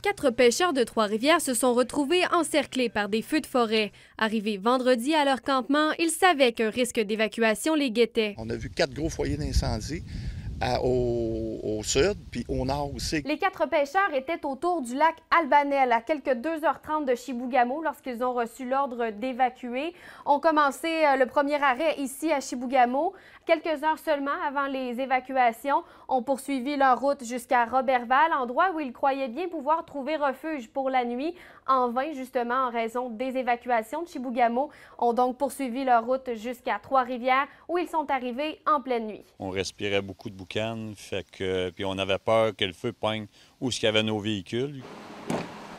4 pêcheurs de Trois-Rivières se sont retrouvés encerclés par des feux de forêt. Arrivés vendredi à leur campement, ils savaient qu'un risque d'évacuation les guettait. On a vu 4 gros foyers d'incendie au sud, puis au nord aussi. Les 4 pêcheurs étaient autour du lac Albanel, à quelques 2h30 de Chibougamau, lorsqu'ils ont reçu l'ordre d'évacuer. Ont commencé le premier arrêt ici à Chibougamau. Quelques heures seulement avant les évacuations, ont poursuivi leur route jusqu'à Roberval, endroit où ils croyaient bien pouvoir trouver refuge pour la nuit. En vain, justement, en raison des évacuations de Chibougamau, ont donc poursuivi leur route jusqu'à Trois-Rivières, où ils sont arrivés en pleine nuit. On respirait beaucoup de boucan, puis on avait peur que le feu poigne où il y avait nos véhicules.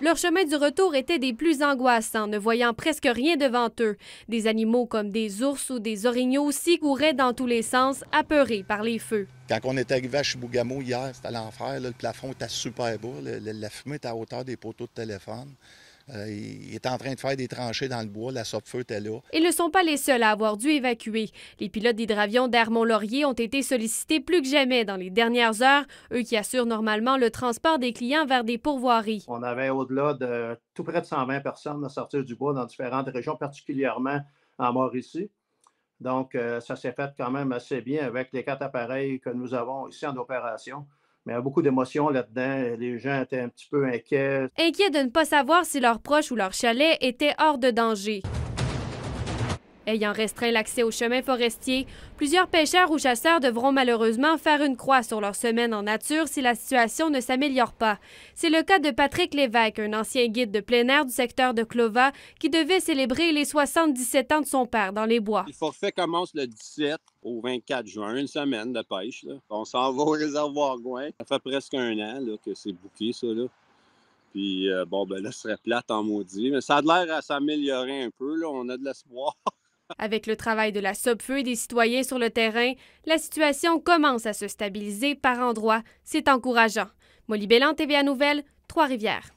Leur chemin du retour était des plus angoissants, ne voyant presque rien devant eux. Des animaux comme des ours ou des orignaux aussi couraient dans tous les sens, apeurés par les feux. Quand on est arrivé à Chibougamau hier, c'était l'enfer. Le plafond était super bas. La fumée était à hauteur des poteaux de téléphone. Il était en train de faire des tranchées dans le bois. La sope-feu était là. Ils ne sont pas les seuls à avoir dû évacuer. Les pilotes d'hydravion d'Air Mont-Laurier ont été sollicités plus que jamais dans les dernières heures, eux qui assurent normalement le transport des clients vers des pourvoiries. On avait au-delà de tout près de 120 personnes à sortir du bois dans différentes régions, particulièrement en Mauricie. Donc, ça s'est fait quand même assez bien avec les 4 appareils que nous avons ici en opération. Mais il y a beaucoup d'émotions là-dedans. Les gens étaient un petit peu inquiets. Inquiets de ne pas savoir si leurs proches ou leur chalet étaient hors de danger. Ayant restreint l'accès aux chemins forestiers, plusieurs pêcheurs ou chasseurs devront malheureusement faire une croix sur leur semaine en nature si la situation ne s'améliore pas. C'est le cas de Patrick Lévesque, un ancien guide de plein air du secteur de Clova, qui devait célébrer les 77 ans de son père dans les bois. Le forfait commence le 17 au 24 juin, une semaine de pêche. Là. On s'en va au réservoir Gouin. Ça fait presque un an là, que c'est bouclé, ça. Là. Puis, là, ce serait plate en maudit. Mais ça a l'air à s'améliorer un peu. Là. On a de l'espoir. Avec le travail de la SOPFEU et des citoyens sur le terrain, la situation commence à se stabiliser par endroits. C'est encourageant. Molly Belland, TVA Nouvelles, Trois-Rivières.